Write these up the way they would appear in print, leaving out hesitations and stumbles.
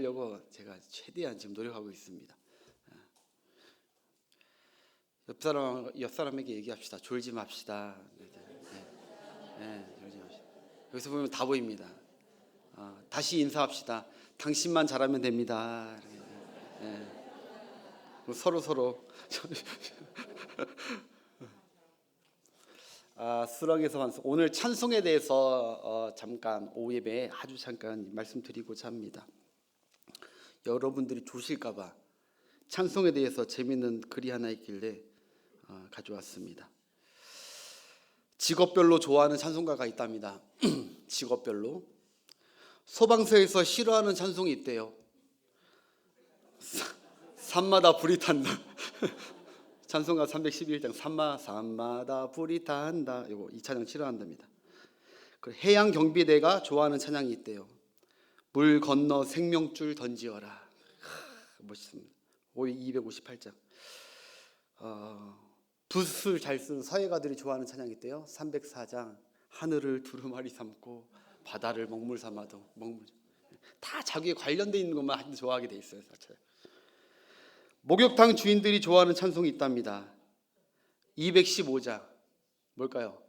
하려고 제가 최대한 지금 노력하고 있습니다. 옆 사람에게 얘기합시다. 졸지 맙시다. 졸지 맙시다. 여기서 보면 다 보입니다. 다시 인사합시다. 당신만 잘하면 됩니다. 서로 수락에서 오늘 찬송에 대해서 잠깐 오후 예배에 아주 잠깐 말씀드리고자 합니다. 여러분들이 조실까봐 찬송에 대해서 재미있는 글이 하나 있길래 가져왔습니다. 직업별로 좋아하는 찬송가가 있답니다. 직업별로 소방서에서 싫어하는 찬송이 있대요. 산마다 불이 탄다. 찬송가 311장 산마다 불이 탄다. 이 찬양 싫어한답니다. 해양 경비대가 좋아하는 찬양이 있대요. 물 건너 생명줄 던지어라. 멋있습니다. 258장. 붓을 잘 쓴 서예가들이 좋아하는 찬양이 있대요. 304장 하늘을 두루마리 삼고 바다를 먹물 삼아도 먹물. 다 자기에 관련돼 있는 것만 좋아하게 돼 있어요. 목욕탕 주인들이 좋아하는 찬송이 있답니다. 215장 뭘까요?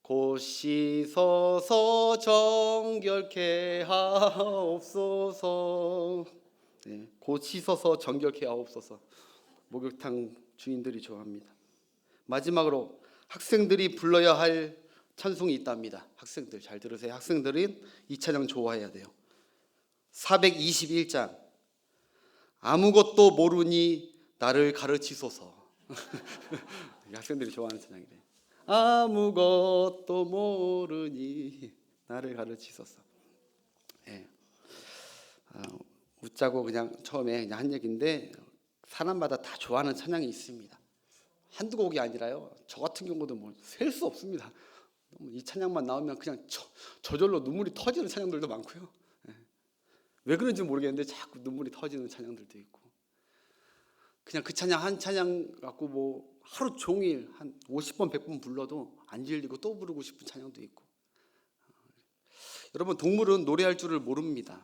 곧 씻어서 정결케 하옵소서. 곧 씻어서 정결케 하옵소서. 목욕탕 주인들이 좋아합니다. 마지막으로 학생들이 불러야 할 찬송이 있답니다. 학생들 잘 들으세요. 학생들은 이 찬양 좋아해야 돼요. 421장 아무것도 모르니 나를 가르치소서. 학생들이 좋아하는 찬양이래요. 아무것도 모르니 나를 가르치소서. 웃자고 그냥 처음에 그냥 한 얘기인데 사람마다 다 좋아하는 찬양이 있습니다. 한두 곡이 아니라요. 저 같은 경우도 뭐 셀 수 없습니다. 이 찬양만 나오면 그냥 저절로 눈물이 터지는 찬양들도 많고요. 왜 그런지 모르겠는데 자꾸 눈물이 터지는 찬양들도 있고, 그냥 그 찬양 한 찬양 갖고 뭐 하루 종일 한 50번 100번 불러도 안 질리고 또 부르고 싶은 찬양도 있고. 여러분, 동물은 노래할 줄을 모른답니다.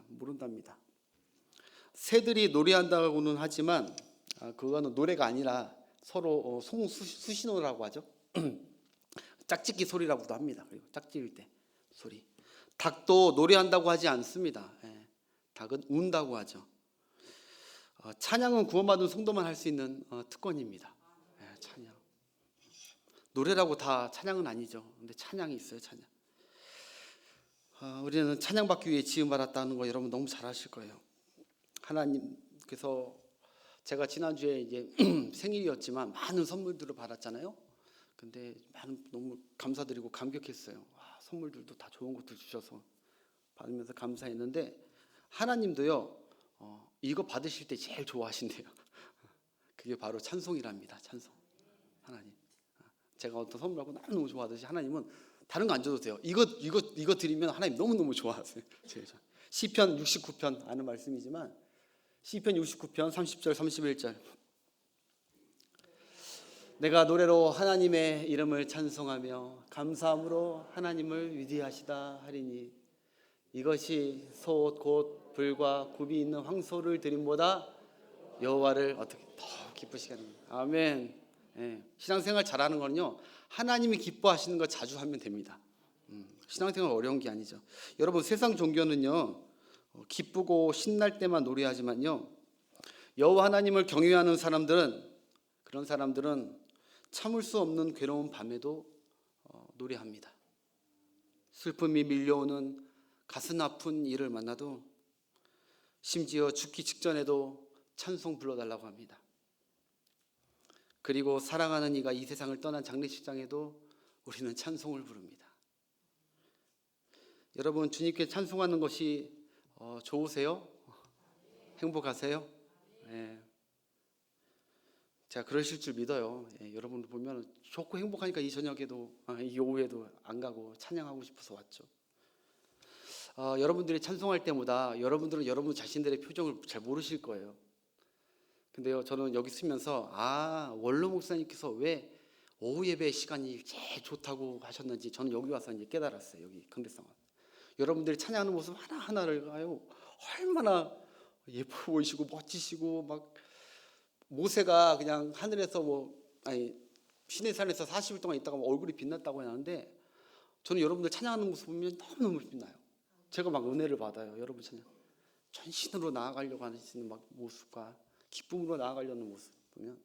새들이 노래한다고는 하지만 그거는 노래가 아니라 서로 송수신호라고 하죠. 짝짓기 소리라고도 합니다. 그리고 짝짓을 때 소리. 닭도 노래한다고 하지 않습니다. 닭은 운다고 하죠. 찬양은 구원받은 성도만 할 수 있는 특권입니다. 찬양. 노래라고 다 찬양은 아니죠. 근데 찬양이 있어요. 찬양. 우리는 찬양받기 위해 지음받았다는 거 여러분 너무 잘 아실 거예요. 하나님께서 제가 지난주에 이제 생일이었지만 많은 선물들을 받았잖아요. 근데 너무 감사드리고 감격했어요. 선물들도 다 좋은 것들 주셔서 받으면서 감사했는데, 하나님도요 이거 받으실 때 제일 좋아하신대요. 그게 바로 찬송이랍니다. 찬송. 하나님, 제가 어떤 선물하고 너무 좋아하듯이 하나님은 다른 거 안 줘도 돼요. 이거 드리면 하나님 너무너무 좋아하세요. 시편 69편 아는 말씀이지만 시편 69편 30절 31절 내가 노래로 하나님의 이름을 찬송하며 감사함으로 하나님을 위대하시다 하리니 이것이 소 곧 불과 굽이 있는 황소를 드림보다 여호와를 어떻게 더 기쁘시게 하는 거예요. 아멘. 신앙생활 잘하는 거는요 하나님이 기뻐하시는 거 자주 하면 됩니다. 신앙생활 어려운 게 아니죠. 여러분, 세상 종교는요 기쁘고 신날 때만 노래하지만요 여호와 하나님을 경외하는 그런 사람들은 참을 수 없는 괴로운 밤에도 노래합니다. 슬픔이 밀려오는 가슴 아픈 일을 만나도, 심지어 죽기 직전에도 찬송 불러달라고 합니다. 그리고 사랑하는 이가 이 세상을 떠난 장례식장에도 우리는 찬송을 부릅니다. 여러분, 주님께 찬송하는 것이 좋으세요? 행복하세요? 제가 그러실 줄 믿어요. 여러분 보면 좋고 행복하니까 이 저녁에도 이 오후에도 안 가고 찬양하고 싶어서 왔죠. 여러분들이 찬송할 때마다 여러분들은 여러분 자신들의 표정을 잘 모르실 거예요. 근데요, 저는 여기 쓰면서 원로 목사님께서 왜 오후 예배 시간이 제일 좋다고 하셨는지 저는 여기 와서 이제 깨달았어요. 여기 강대상 여러분들이 찬양하는 모습 하나하나를 얼마나 예뻐 보이시고 멋지시고 막 모세가 그냥 하늘에서 신의 산에서 40일 동안 있다가 얼굴이 빛났다고 하는데 저는 여러분들 찬양하는 모습 보면 너무너무 빛나요. 제가 막 은혜를 받아요. 여러분 찬양 전신으로 나아가려고 하시는 막 모습과 기쁨으로 나아가려는 모습 보면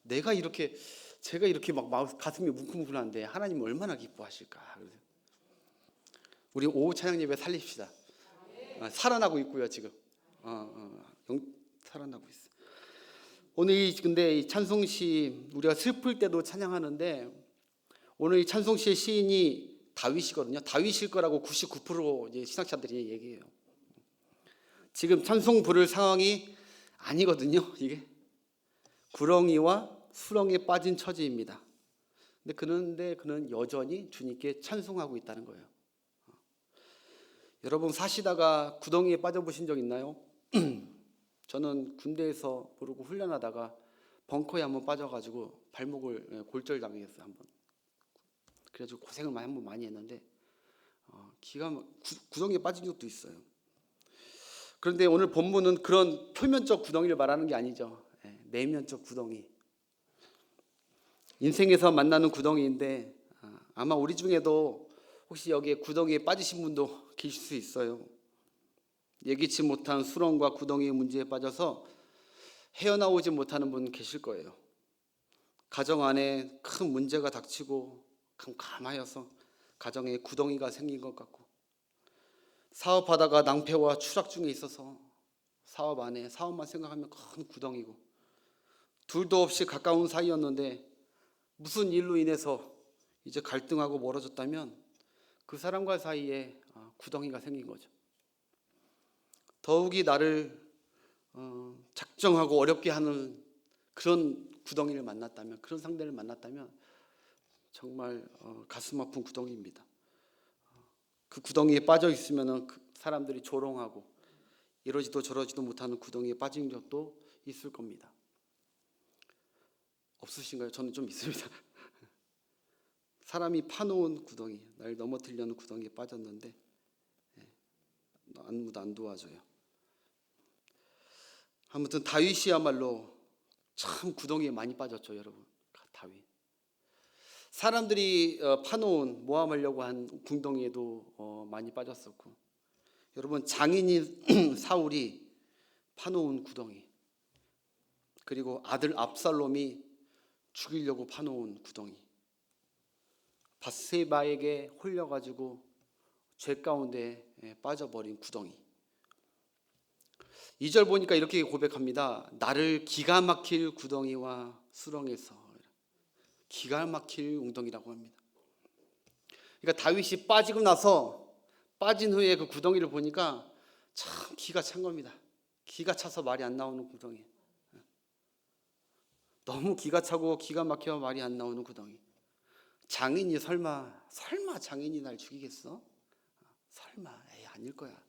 제가 이렇게 막 가슴이 뭉클뭉클한데 하나님 얼마나 기뻐하실까. 그래서 우리 오후 찬양 예배 살립시다. 살아나고 있고요 지금. 살아나고 있어. 오늘 근데 이 찬송시 우리가 슬플 때도 찬양하는데 오늘 이 찬송시의 시인이 다윗이거든요. 다윗일 거라고 99% 이제 신학자들이 얘기해요. 지금 찬송 부를 상황이 아니거든요. 이게 구렁이와 수렁에 빠진 처지입니다. 그런데 그는 여전히 주님께 찬송하고 있다는 거예요. 여러분 사시다가 구덩이에 빠져보신 적 있나요? 저는 군대에서 모르고 훈련하다가 벙커에 한번 빠져가지고 발목을 골절당했어요 한번. 그래가지고 고생을 한번 많이 했는데 구덩이에 빠진 적도 있어요. 그런데 오늘 본문은 그런 표면적 구덩이를 말하는 게 아니죠. 내면적 구덩이. 인생에서 만나는 구덩이인데 아마 우리 중에도 혹시 여기에 구덩이에 빠지신 분도 계실 수 있어요. 예기치 못한 수렁과 구덩이의 문제에 빠져서 헤어나오지 못하는 분 계실 거예요. 가정 안에 큰 문제가 닥치고 캄캄하여서 가정에 구덩이가 생긴 것 같고 사업하다가 낭패와 추락 중에 있어서 사업만 생각하면 큰 구덩이고 둘도 없이 가까운 사이였는데 무슨 일로 인해서 이제 갈등하고 멀어졌다면 그 사람과 사이에 구덩이가 생긴 거죠. 더욱이 나를 작정하고 어렵게 하는 그런 구덩이를 만났다면, 그런 상대를 만났다면 정말 가슴 아픈 구덩이입니다. 그 구덩이에 빠져 있으면 그 사람들이 조롱하고 이러지도 저러지도 못하는 구덩이에 빠진 적도 있을 겁니다. 없으신가요? 저는 좀 있습니다. 사람이 파놓은 구덩이, 날 넘어뜨리려는 구덩이에 빠졌는데 아무도 안 도와줘요. 아무튼 다윗이야말로 참 구덩이에 많이 빠졌죠, 여러분. 다윗. 사람들이 파놓은 모함하려고 한 구덩이에도 많이 빠졌었고, 여러분 장인인 사울이 파놓은 구덩이, 그리고 아들 압살롬이 죽이려고 파놓은 구덩이, 밧세바에게 홀려가지고 죄 가운데 빠져버린 구덩이. 2절 보니까 이렇게 고백합니다. 나를 기가 막힐 구덩이와 수렁에서. 기가 막힐 웅덩이라고 합니다. 그러니까 다윗이 빠지고 나서 빠진 후에 그 구덩이를 보니까 참 기가 찬 겁니다. 기가 차서 말이 안 나오는 구덩이. 너무 기가 차고 기가 막혀 말이 안 나오는 구덩이. 장인이 설마 장인이 날 죽이겠어? 설마 에이 아닐 거야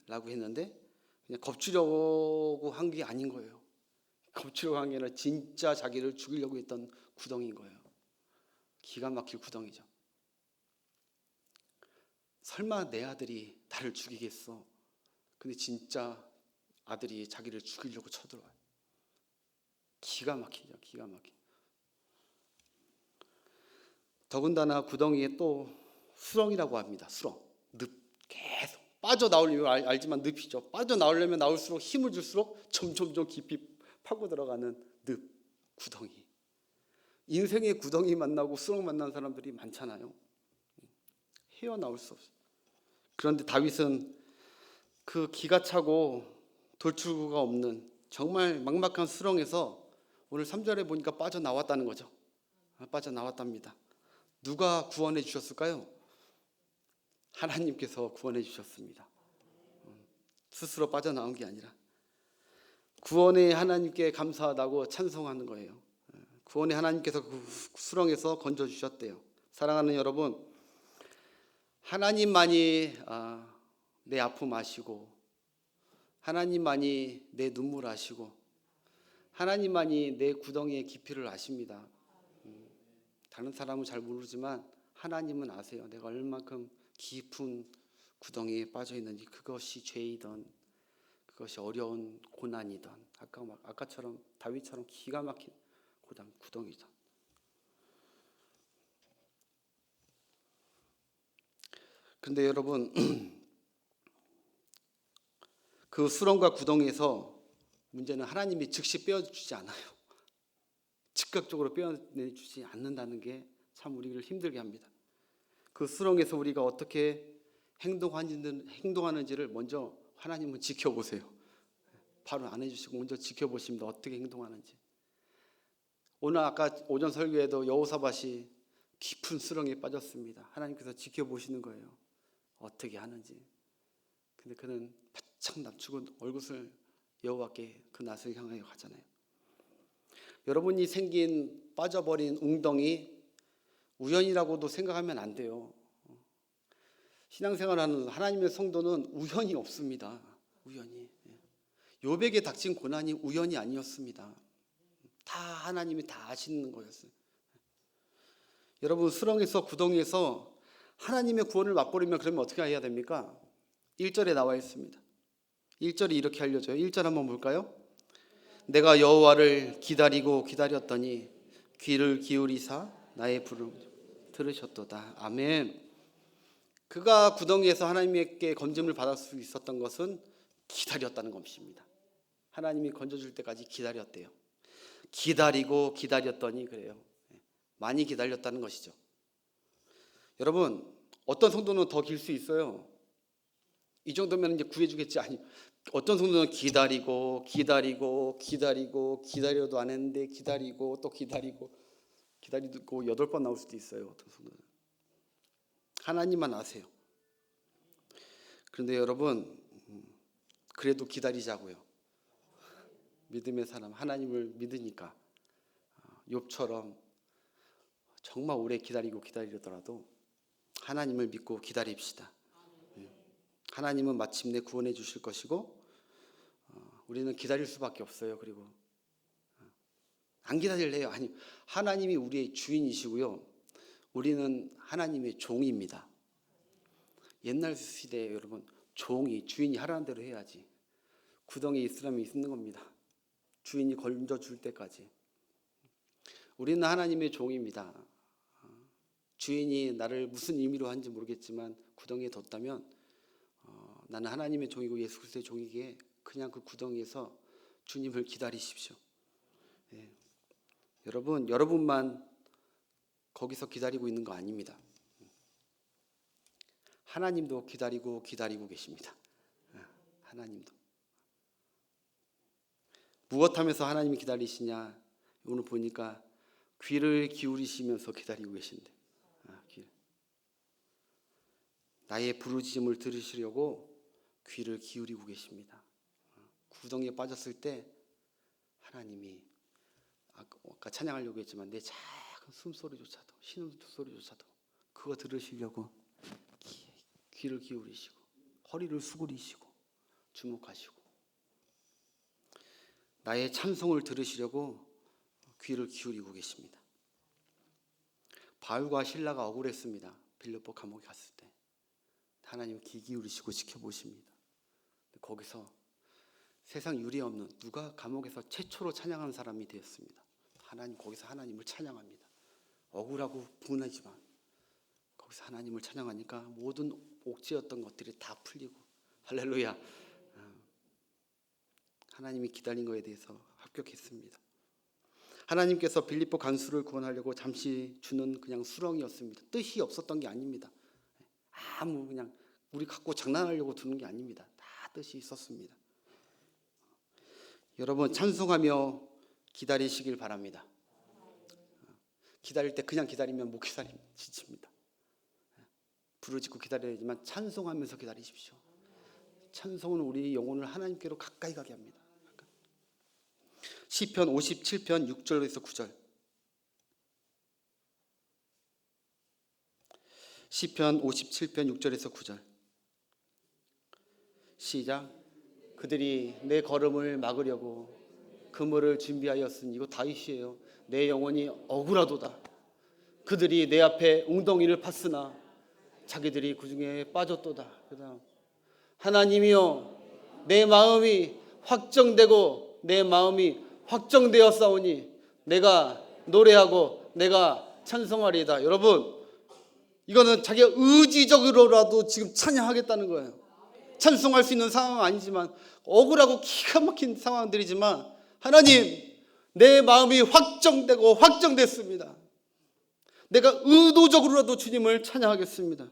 라고 했는데 그냥 겁주려고 한 게 아닌 거예요. 겁주려고 한 게 아니라 진짜 자기를 죽이려고 했던 구덩이인 거예요. 기가 막힐 구덩이죠. 설마 내 아들이 나를 죽이겠어? 근데 진짜 아들이 자기를 죽이려고 쳐들어와요. 기가 막히죠. 기가 막히죠. 더군다나 구덩이에 또 수렁이라고 합니다. 수렁, 늪. 계속 빠져나오려면 알지만 늪이죠. 빠져나오려면 나올수록 힘을 줄수록 점점 깊이 파고 들어가는 늪, 구덩이. 인생의 구덩이 만나고 수렁 만난 사람들이 많잖아요. 헤어나올 수 없어요. 그런데 다윗은 그 기가 차고 돌출구가 없는 정말 막막한 수렁에서 오늘 3절에 보니까 빠져나왔다는 거죠. 빠져나왔답니다. 누가 구원해 주셨을까요? 하나님께서 구원해 주셨습니다. 스스로 빠져나온 게 아니라 구원의 하나님께 감사하다고 찬송하는 거예요. 구원의 하나님께서 그 수렁에서 건져주셨대요. 사랑하는 여러분, 하나님만이 내 아픔 아시고, 하나님만이 내 눈물 아시고, 하나님만이 내 구덩이의 깊이를 아십니다. 다른 사람은 잘 모르지만 하나님은 아세요. 내가 얼만큼 깊은 구덩이에 빠져 있는지, 그것이 죄이든 그것이 어려운 고난이든 아까처럼 다윗처럼 기가 막힌 구덩이든. 그런데 여러분, 그 수렁과 구덩이에서 문제는 하나님이 즉시 빼어주지 않아요. 즉각적으로 빼어내주지 않는다는 게 참 우리를 힘들게 합니다. 그 수렁에서 우리가 어떻게 행동하는지를 먼저 하나님은 지켜보세요. 바로 안 해주시고 먼저 지켜보십니다. 어떻게 행동하는지. 오늘 아까 오전 설교에도 여호사밧이 깊은 수렁에 빠졌습니다. 하나님께서 지켜보시는 거예요. 어떻게 하는지. 근데 그는 바짝 낮추고 얼굴을 여호와께 그 낯을 향하여 가잖아요. 여러분이 생긴 빠져버린 웅덩이 우연이라고도 생각하면 안 돼요. 신앙생활하는 하나님의 성도는 우연이 없습니다. 우연이. 욥에게 닥친 고난이 우연이 아니었습니다. 다 하나님이 다 아시는 거였어요. 여러분, 수렁에서 구덩이에서 하나님의 구원을 맛보려면 그러면 어떻게 해야 됩니까? 1절에 나와 있습니다. 1절이 이렇게 알려져요. 1절 한번 볼까요? 내가 여호와를 기다리고 기다렸더니 귀를 기울이사 나의 부름을 들으셨도다. 아멘. 그가 구덩이에서 하나님께 건짐을 받을 수 있었던 것은 기다렸다는 것입니다. 하나님이 건져줄 때까지 기다렸대요. 기다리고 기다렸더니 그래요. 많이 기다렸다는 것이죠. 여러분, 어떤 성도는 더 길 수 있어요. 이 정도면 이제 구해주겠지. 아니, 어떤 성도는 기다리고 기다려도 안 했는데 기다리고 또 기다리고 8번 나올 수도 있어요. 어떤 성도는. 하나님만 아세요. 그런데 여러분, 그래도 기다리자고요. 믿음의 사람, 하나님을 믿으니까 욥처럼 정말 오래 기다리더라도 하나님을 믿고 기다립시다. 하나님은 마침내 구원해 주실 것이고 우리는 기다릴 수밖에 없어요. 그리고 안 기다릴래요? 아니, 하나님이 우리의 주인이시고요. 우리는 하나님의 종입니다. 옛날 시대에 여러분, 주인이 하라는 대로 해야지. 구덩이에 있으라면 있는 겁니다. 주인이 건져줄 때까지. 우리는 하나님의 종입니다. 주인이 나를 무슨 의미로 한지 모르겠지만 구덩이에 뒀다면 나는 하나님의 종이고 예수 그리스도의 종이기에 그냥 그 구덩이에서 주님을 기다리십시오. 예. 여러분만 거기서 기다리고 있는 거 아닙니다. 하나님도 기다리고 계십니다. 하나님도. 무엇하면서 하나님이 기다리시냐? 오늘 보니까 귀를 기울이시면서 기다리고 계신데, 나의 부르짖음을 들으시려고 귀를 기울이고 계십니다. 구덩이에 빠졌을 때 하나님이 아까 찬양하려고 했지만 내 작은 숨소리조차도, 신음소리조차도 그거 들으시려고 귀를 기울이시고 허리를 수그리시고 주목하시고 나의 찬송을 들으시려고 귀를 기울이고 계십니다. 바울과 실라가 억울했습니다. 빌립보 감옥에 갔을 때 하나님 귀 기울이시고 지켜보십니다. 거기서 세상 유례 없는 누가 감옥에서 최초로 찬양하는 사람이 되었습니다. 거기서 하나님을 찬양합니다. 억울하고 분하지만 거기서 하나님을 찬양하니까 모든 옥죄였던 것들이 다 풀리고 할렐루야. 하나님이 기다린 것에 대해서 합격했습니다. 하나님께서 빌립보 간수를 구원하려고 잠시 주는 그냥 수렁이었습니다. 뜻이 없었던 게 아닙니다. 그냥 우리 갖고 장난하려고 두는 게 아닙니다. 다 뜻이 있었습니다. 여러분, 찬송하며 기다리시길 바랍니다. 기다릴 때 그냥 기다리면 못 기다리면 지칩니다. 부르짖고 기다려야지만 찬송하면서 기다리십시오. 찬송은 우리 영혼을 하나님께로 가까이 가게 합니다. 시편 57편 6절에서 9절. 시편 57편 6절에서 9절. 시작. 그들이 내 걸음을 막으려고 그물을 준비하였으니, 이거 다윗이에요. 내 영혼이 억울하도다. 그들이 내 앞에 웅덩이를 팠으나 자기들이 그 중에 빠졌도다. 그다음 하나님이여 내 마음이 확정되고 내 마음이 확정되었사오니 내가 노래하고 내가 찬송하리이다. 여러분, 이거는 자기가 의지적으로라도 지금 찬양하겠다는 거예요. 찬송할 수 있는 상황은 아니지만, 억울하고 기가 막힌 상황들이지만, 하나님 내 마음이 확정되고 확정됐습니다. 내가 의도적으로라도 주님을 찬양하겠습니다.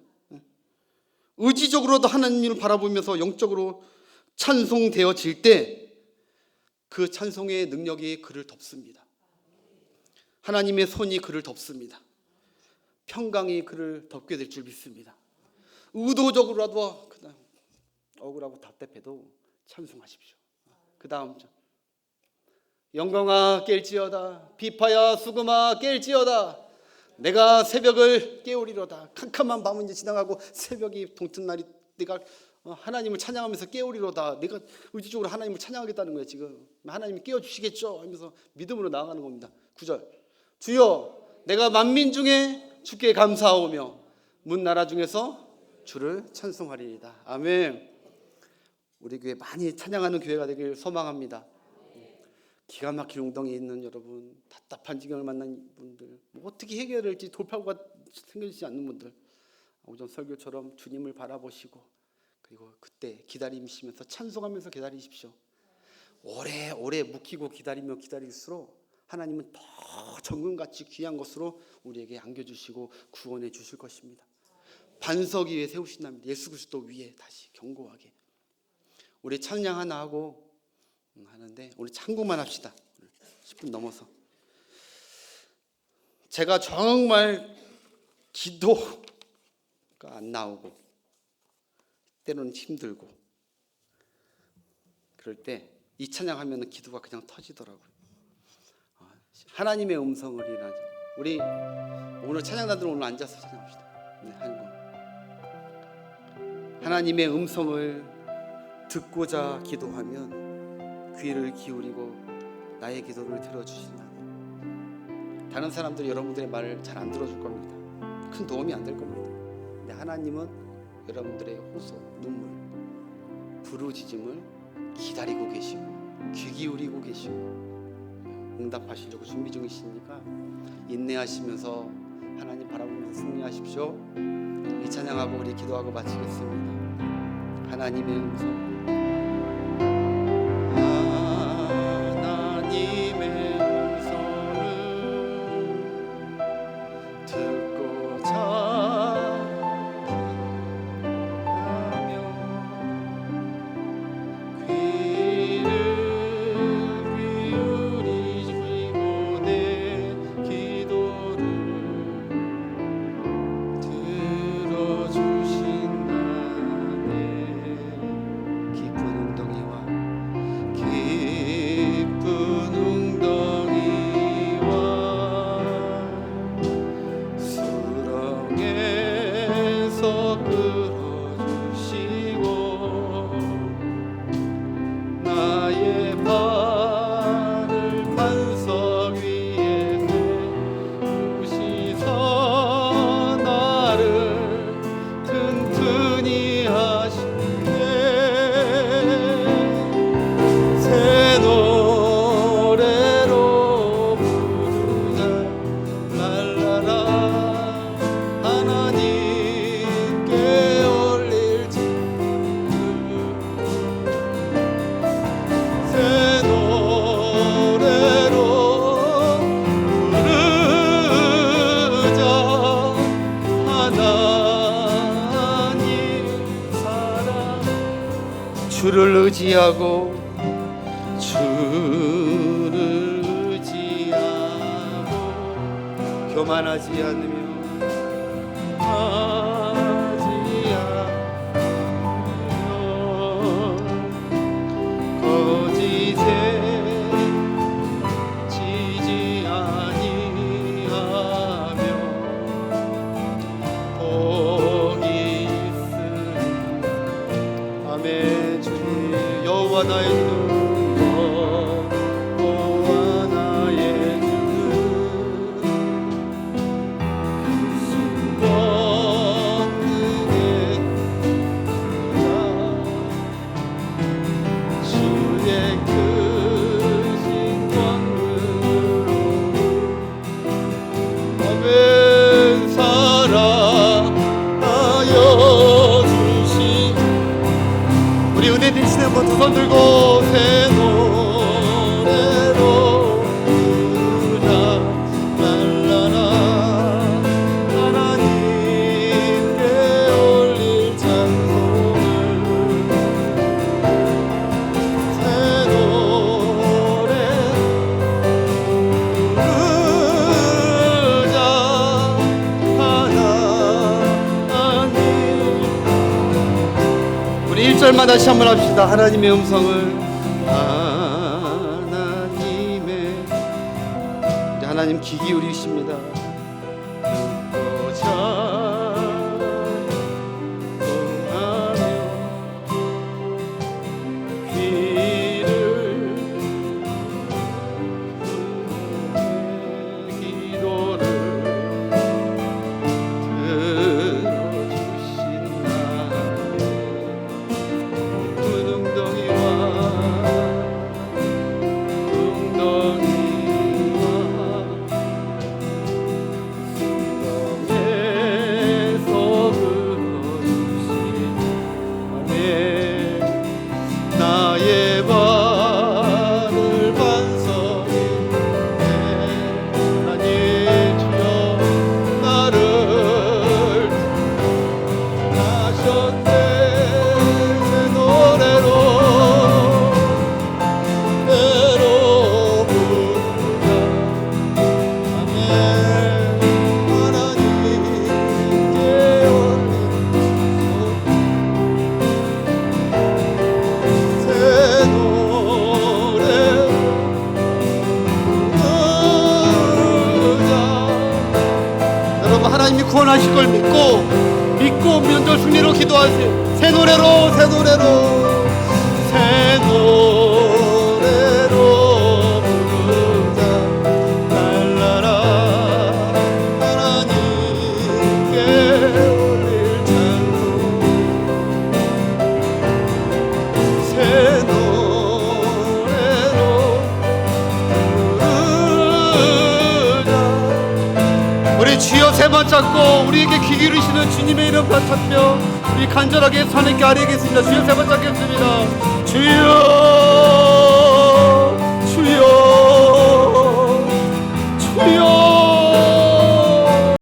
의지적으로도 하나님을 바라보면서 영적으로 찬송되어질 때 그 찬송의 능력이 그를 덮습니다. 하나님의 손이 그를 덮습니다. 평강이 그를 덮게 될 줄 믿습니다. 의도적으로라도 그다음 억울하고 답답해도 찬송하십시오. 그 다음 절, 영광아 깰지어다, 비파야 수금아 깰지어다, 내가 새벽을 깨우리로다. 캄캄한 밤은 이제 지나가고 새벽이 동튼 날이 내가 하나님을 찬양하면서 깨우리로다. 내가 의지적으로 하나님을 찬양하겠다는 거예요. 지금 하나님이 깨워주시겠죠 하면서 믿음으로 나아가는 겁니다. 9절, 주여 내가 만민 중에 주께 감사하오며 문나라 중에서 주를 찬송하리이다. 아멘. 우리 교회 많이 찬양하는 교회가 되길 소망합니다. 기가 막힌 웅덩이에 있는 여러분, 답답한 지경을 만난 분들, 뭐 어떻게 해결할지 돌파구가 생기지 않는 분들, 오전 설교처럼 주님을 바라보시고 그리고 그때 기다리시면서 찬송하면서 기다리십시오. 오래 묵히고 기다리며 기다릴수록 하나님은 더 정금같이 귀한 것으로 우리에게 안겨주시고 구원해 주실 것입니다. 반석 위에 세우신답니다. 예수 그리스도 위에 다시 견고하게. 우리 찬양 하나 하고 하는데 오늘 참고만 합시다. 10분 넘어서. 제가 정말 기도가 안 나오고 때로는 힘들고 그럴 때 이 찬양하면 기도가 그냥 터지더라고요. 하나님의 음성을 일하죠. 우리 오늘 찬양단들 오늘 앉아서 찬양합시다. 네, 하는 거. 하나님의 음성을 듣고자 기도하면 귀를 기울이고 나의 기도를 들어주신다. 다른 사람들이 여러분들의 말을 잘 안 들어줄 겁니다. 큰 도움이 안 될 겁니다. 근데 하나님은 여러분들의 호소, 눈물, 부르짖음을 기다리고 계시고 귀 기울이고 계시고 응답하시려고 준비 중이시니까 인내하시면서 하나님 바라보면서 승리하십시오. 이 찬양하고 우리 기도하고 마치겠습니다. 하나님의 음성, 주를 의지하고 주를 의지하고 교만하지 않으며 하지 않으며 거짓에 지지 아니하며 복이 있으니 아멘. 여호와 나의 여호와 나의 수 없는 손 들고 새 노래로 부르자 랄라라 하나님께 올릴 찬송을 새 노래 부르자 하나님. 우리 1절만 다시 한번 합시다. 하나님의 음성을 하나님 귀 기울이십니다. 듣고자 응하며 귀를 기도를 들어주신다네. 둥덩이와 나의 발을 반석이네. 하나님 주여 나를 하셨네. 새 노래로 부르자. 아멘. 하나님께 올린 새 노래 부르자. 여러분, 하나님이 구원하실 걸 믿고 면접 승리로 기도하세요. 새 노래로 새 노래로 부르자. 랄라라 하나님께 올릴 찬송 새 노래로 부르자. 우리 주여 세 번 잡고 우리에게 귀 기울이시는 주님의 이름 받잡며 우리 간절하게 하나님께 아뢰겠습니다. 주여 세 번 잡겠습니다. 주여 주여 주여